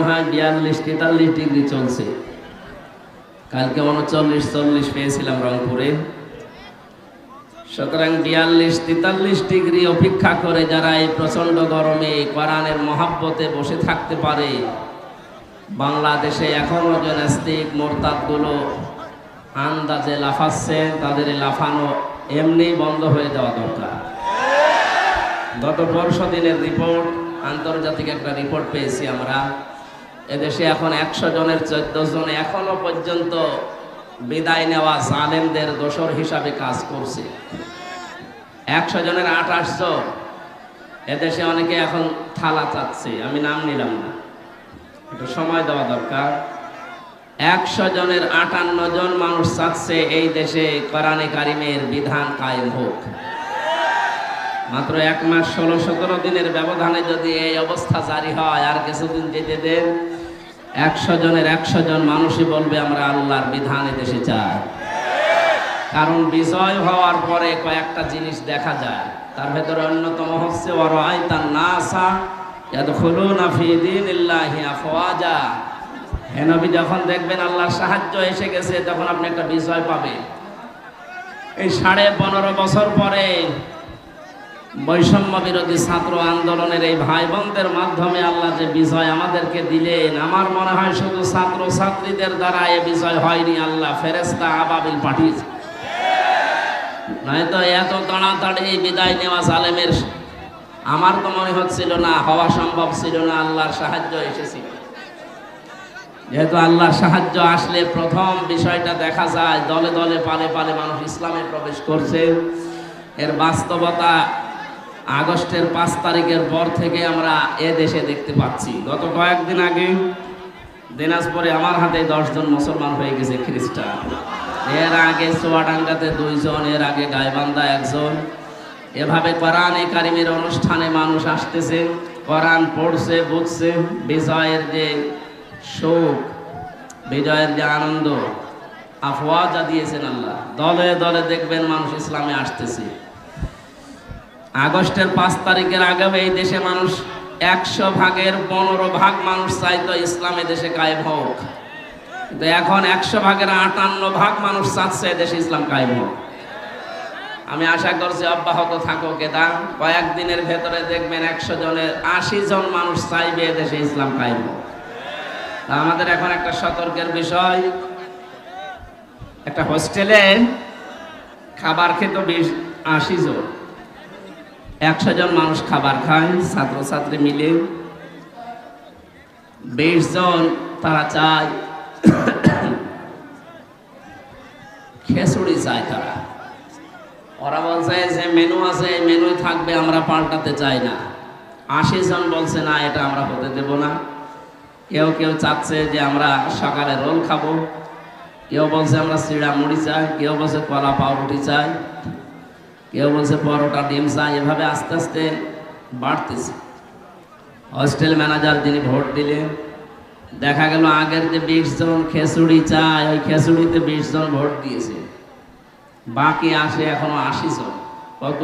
হয় 42-43 ডিগ্রি চলছে। কালকে 39-40 পেয়েছিলাম রংপুরে। সুতরাং 42-43 ডিগ্রি অপেক্ষা করে যারা এই প্রচন্ড গরমে কোরআনের মহাব্বতে বসে থাকতে পারে, বাংলাদেশে এখনো যে নাস্তিক মোরতাদগুলো আন্দাজে লাফাচ্ছে, তাদের লাফানো এমনি বন্ধ হয়ে যাওয়া দরকার। গত পরশু দিনের রিপোর্ট, আন্তর্জাতিক একটা রিপোর্ট পেয়েছি আমরা, এদেশে এখন 100 জনের 14 জন এখনো পর্যন্ত বিদায় নেওয়া জালেমদের দোসর হিসাবে কাজ করছে। 100 জনের 28 জন। এদেশে অনেকে এখন থালা চাচ্ছে, আমি নাম নিলাম না, একটু সময় দেওয়া দরকার। 100 জনের 58 জন মানুষ চাচ্ছে এই দেশে কোরআনে কারিমের বিধান কায়েম হোক। মাত্র 1 মাস 16-17 দিনের ব্যবধানে যদি এই অবস্থা জারি হয়, আর কিছুদিন যেতে দেন, 100 জনের 100 জন মানুষই বলবে আমরা আল্লাহর বিধান দেশে চাই। কারণ বিজয় হওয়ার পরে কয়েকটা জিনিস দেখা যায়, তার ভেতরে অন্যতম হচ্ছে ওয়ারাআইতান নাসা ইয়াদখুলুনা ফি দীনিল্লাহি আফওয়াজা। হে নবী, যখন দেখবেন আল্লাহর সাহায্য এসে গেছে, তখন আপনি একটা বিজয় পাবেন। এই 15.5 বছর পরে বৈষম্য বিরোধী ছাত্র আন্দোলনের এই ভাই বোনদের মাধ্যমে আল্লাহ যে বিজয় আমাদেরকে দিলেন, আমার মনে হয় শুধু ছাত্র ছাত্রীদের দ্বারা এই বিজয় হয়নি, আল্লাহ ফেরেশতা আবাবিল পাঠিয়েছে। নয়তো এত তাড়াতাড়ি বিদায় নেওয়া জালেমের আমার তো মনে হচ্ছিল না, হওয়া সম্ভব ছিল না। আল্লাহর সাহায্য এসেছিল। যেহেতু আল্লাহর সাহায্য আসলে প্রথম বিষয়টা দেখা যায়, দলে দলে পালে পালে মানুষ ইসলামে প্রবেশ করছে। এর বাস্তবতা আগস্টের 5 তারিখের পর থেকে আমরা এ দেশে দেখতে পাচ্ছি। গত কয়েকদিন আগে দিনাজপুরে আমার হাতে 10 জন মুসলমান হয়ে গেছে, খ্রিস্টান। এর আগে চুয়াডাঙ্গাতে 2 জন, এর আগে গাইবান্ধা 1 জন। এভাবে কোরআনে কারিমের অনুষ্ঠানে মানুষ আসতেছে, কোরআন পড়ছে, বুঝছে। বিজয়ের যে শোক, বিজয়ের যে আনন্দ, আফওয়াজা দিয়েছেন আল্লাহ। দলে দলে দেখবেন মানুষ ইসলামে আসতেছে। আগস্টের 5 তারিখের আগে এই দেশে মানুষ 100 ভাগের 15 ভাগ মানুষ চাইতো ইসলামে দেশে কায়েম হোক, কিন্তু এখন 100 ভাগের 58 ভাগ মানুষ চাচ্ছে দেশে ইসলাম কায়েম হোক। আমি আশা করছি অব্যাহত থাকুক এটা। কয়েকদিনের ভেতরে দেখবেন 100 জনের 80 জন মানুষ চাইবে দেশে ইসলাম কায়েম হোক। আমাদের এখন একটা সতর্কের বিষয়, একটা হোস্টেলে খাবার খেত 80 জন, 100 জন মানুষ খাবার খায় ছাত্রছাত্রী মিলে। 20 জন তারা চায় খিচুড়ি চায়। ওরা বলছে যে মেনু আছে, মেনুই থাকবে, আমরা পাল্টাতে চাই না। 80 জন বলছে না, এটা আমরা হতে দেব না। কেউ কেউ চাচ্ছে যে আমরা সকালে রোল খাবো, কেউ বলছে আমরা চিড়া মুড়ি চাই, কেউ বলছে কলা পাউরুটি চাই, কেউ বলছে পরোটা ডিম চাই। এভাবে আস্তে আস্তে বাড়তেছে। হোস্টেল ম্যানেজার যিনি ভোট দিলেন, দেখা গেল আগের যে 20 জন খিচুড়ি চায়, ওই খিচুড়িতে 20 জন ভোট দিয়েছে, বাকি আসে এখনো 80 জন। কত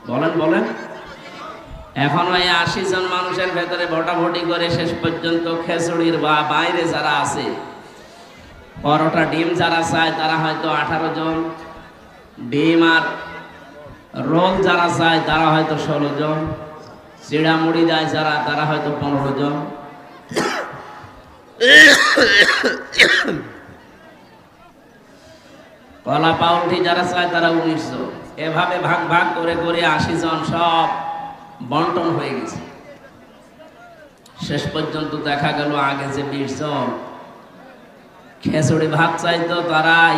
বলেন বলেন? এখন ওই 80 জন মানুষের ভেতরে ভোটাভুটি করে শেষ পর্যন্ত খিচুড়ির বাইরে যারা আছে, পরোটা ডিম যারা চায় তারা হয়তো 18 জন, ডিম আর রোল যারা চায় তারা হয়তো 16 জন, চিড়া মুড়ি দেয় যারা তারা হয়তো 15 জন। কলা পাউরুটি যারা চায় তারা 19 জন। এভাবে ভাগ ভাগ করে করে 80 জন সব বন্টন হয়ে গেছে। শেষ পর্যন্ত দেখা গেল আগে যে 20 জন খিচুড়ি ভাত চাইতো, তারাই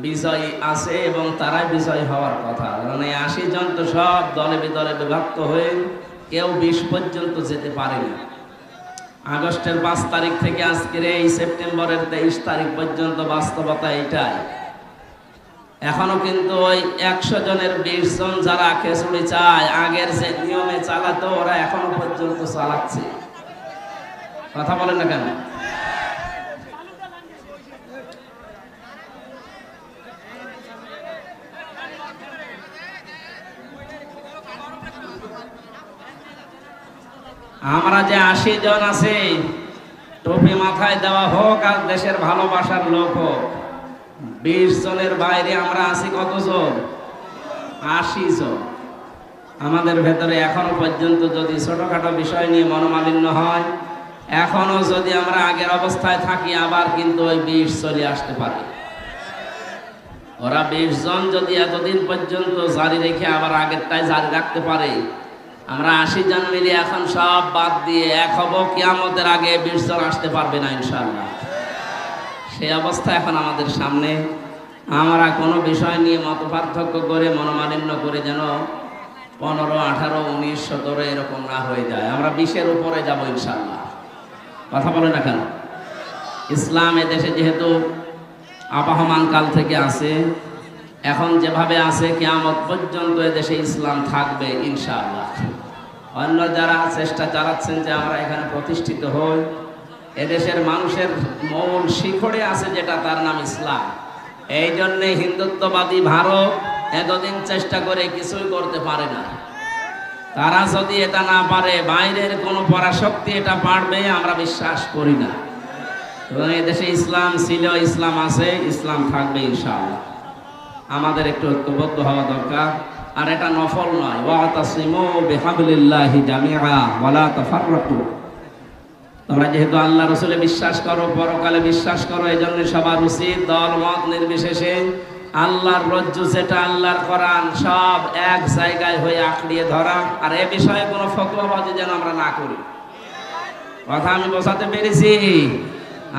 বিজয়ী আছে এবং তারাই বিজয়ী হওয়ার কথা। মানে 80 জন তো সব দলে বিদলে বিভক্ত হয়ে কেউ 20 পর্যন্ত যেতে পারেনি। আগস্টের 5 তারিখ থেকে আজকের এই সেপ্টেম্বরের 23 তারিখ পর্যন্ত বাস্তবতা এটাই। এখনো কিন্তু ওই 100 জনের 20 জন যারা খিচুড়ি চায়, আগের যে নিয়মে চালাতো ওরা এখনো পর্যন্ত চালাচ্ছে। কথা বলেন না কেন? আমরা যে 80 জন আছে, টুপি মাথায় দেওয়া হোক আর দেশের ভালোবাসার লোক হোক, 20 জনের বাইরে আমরা আছি কতজন? 80 জন। আমাদের ভেতরে এখনো পর্যন্ত যদি ছোটখাটো বিষয় নিয়ে মনোমালিন্য হয়, এখনো যদি আমরা আগের অবস্থায় থাকি, আবার কিন্তু ওই 20 চলে আসতে পারে। ওরা 20 জন যদি এতদিন পর্যন্ত জারি রেখে আবার আগেরটাই জারি রাখতে পারে, আমরা 80 জন মিলে এখন সব বাদ দিয়ে এক হব, কিয়ামতের আগে 20 জন আসতে পারবে না ইনশাআল্লাহ। সেই অবস্থা এখন আমাদের সামনে। আমরা কোনো বিষয় নিয়ে মত পার্থক্য করে মনোমালিন্য করে যেন 15, 18, 19, 17 এরকম না হয়ে যায়। আমরা 20-এর উপরে যাব ইনশাআল্লাহ। কথা বলে না কেন? ইসলাম এদেশে যেহেতু আবহমান কাল থেকে আছে, এখন যেভাবে আছে কিয়ামত পর্যন্ত এদেশে ইসলাম থাকবে ইনশাআল্লাহ। অন্য যারা চেষ্টা চালাচ্ছেন যে আমরা এখানে প্রতিষ্ঠিত হই, এদেশের মানুষের মূল শিখরে আছে যেটা, তার নাম ইসলাম। এই জন্যে হিন্দুত্ববাদী ভারত এতদিন চেষ্টা করে কিছুই করতে পারে না। তারা যদি এটা না পারে, বাইরের কোনো পরাশক্তি এটা পারবে আমরা বিশ্বাস করি না। এবং এদেশে ইসলাম ছিল, ইসলাম আছে, ইসলাম থাকবে ইনশাআল্লাহ। আমাদের একটু ঐক্যবদ্ধ হওয়া দরকার। আর এটা নফল নয়, ওয়াতাসিমু বিহাবলিল্লাহি জামিআ ওয়ালা তাফাররাকু। তোমরা যেহেতু আল্লাহ রাসূলে বিশ্বাস করো, পরকালে বিশ্বাস করো, এই জন্য সবার উচিত দল মত নির্বিশেষে আল্লাহর রজ্জু যেটা, আল্লাহর কোরআন, সব এক জায়গায় হয়ে আঁকড়িয়ে ধরা। আর এ বিষয়ে কোনো ফতোয়াবাজি যেন আমরা না করি। কথা আমি বোঝাতে পেরেছি?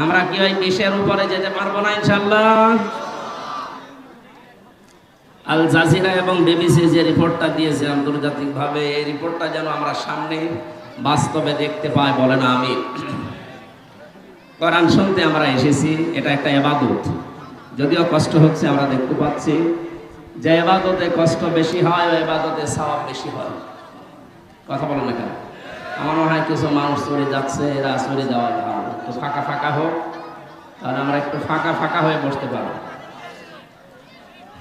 আমরা কি ওই 20-এর উপরে যেতে পারবো না ইনশাআল্লাহ? আল জাজিরা এবং বিবিসি যে রিপোর্টটা দিয়েছে আন্তর্জাতিকভাবে, এই রিপোর্টটা যেন আমরা সামনে বাস্তবে দেখতে পাই, বলে না আমি। কোরআন শুনতে আমরা এসেছি, এটা একটা ইবাদত। যদিও কষ্ট হচ্ছে আমরা দেখতে পাচ্ছি, যে ইবাদতে কষ্ট বেশি হয় ওই ইবাদতে সওয়াব বেশি হয়। কথা বলো না কেন? আমার মনে হয় কিছু মানুষ চলে যাচ্ছে, এরা চলে যাওয়া ভালো, একটু ফাঁকা ফাঁকা হোক, তাহলে আমরা একটু ফাঁকা ফাঁকা হয়ে বসতে পারবো।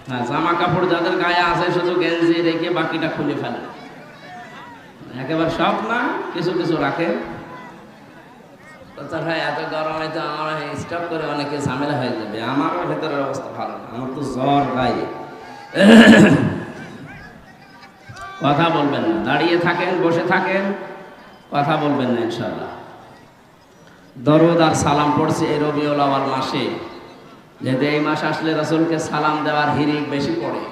হ্যাঁ, জামা কাপড় যাদের গায়ে আছে শুধু গেঞ্জি রেখে বাকিটা খুলে ফেলে, একেবারে সব না, কিছু কিছু রাখে। ভাই এত গরমে তো আমার স্টপ করে অনেকে ঝামেলা হয়ে যাবে। আমারও ভেতরের অবস্থা ভালো না, আমার তো জ্বর গায়ে। কথা বলবেন না, দাঁড়িয়ে থাকেন, বসে থাকেন, কথা বলবেন না ইনশাআল্লাহ। দরুদ আর সালাম পড়ছে এই রবিউল আউয়াল মাসে, যেহেতু এই মাস আসলে রাসূলকে সালাম দেওয়ার হিরিক বেশি পড়ে।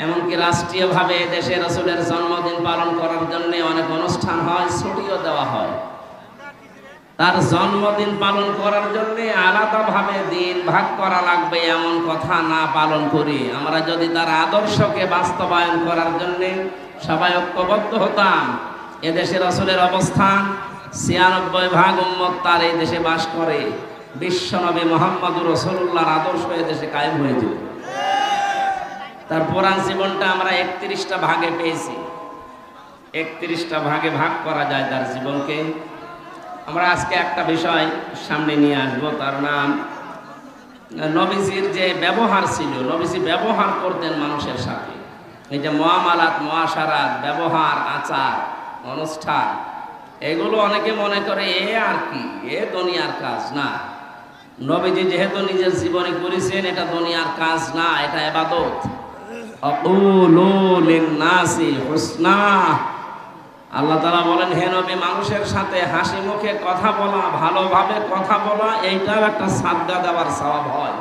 এমনকি রাষ্ট্রীয়ভাবে দেশে রাসূলের জন্মদিন পালন করার জন্য অনেক অনুষ্ঠান হয়, ছুটিও দেওয়া হয়। তার জন্মদিন পালন করার জন্য আলাদাভাবে দিন ভাগ করা লাগবে এমন কথা না পালন করি। আমরা যদি তার আদর্শকে বাস্তবায়ন করার জন্য সবাই ঐক্যবদ্ধ হতাম, এদেশে রাসূলের অবস্থান 96% উম্মত তার এই দেশে বাস করে। বিশ্বনবী মুহাম্মদুর রাসূলুল্লাহর আদর্শ এদেশে কায়েম হয়ে যেত। তার পুরাণ জীবনটা আমরা 31টা ভাগে পেয়েছি। 31টা ভাগে ভাগ করা যায় তার জীবনকে। আমরা আজকে একটা বিষয় সামনে নিয়ে আসব, তার নাম নবীজির যে ব্যবহার ছিল। নবীজি ব্যবহার করতেন মানুষের সাথে, এই যে মুআমালাত, মুআশারাত, ব্যবহার, আচার, অনুষ্ঠান, এগুলো অনেকে মনে করে এ আর কি, এ দুনিয়ার কাজ না। নবীজি যেহেতু নিজের জীবনে করেছেন, এটা দুনিয়ার কাজ না, এটা ইবাদত। আকুলু লিন-নাসি হুসনা। আল্লাহ তাআলা বলেন, হে নবী, মানুষের সাথে হাসি মুখে কথা বলা, ভালোভাবে কথা বলা, এইটাও একটা সাদকা দেওয়ার সওয়াব হয়।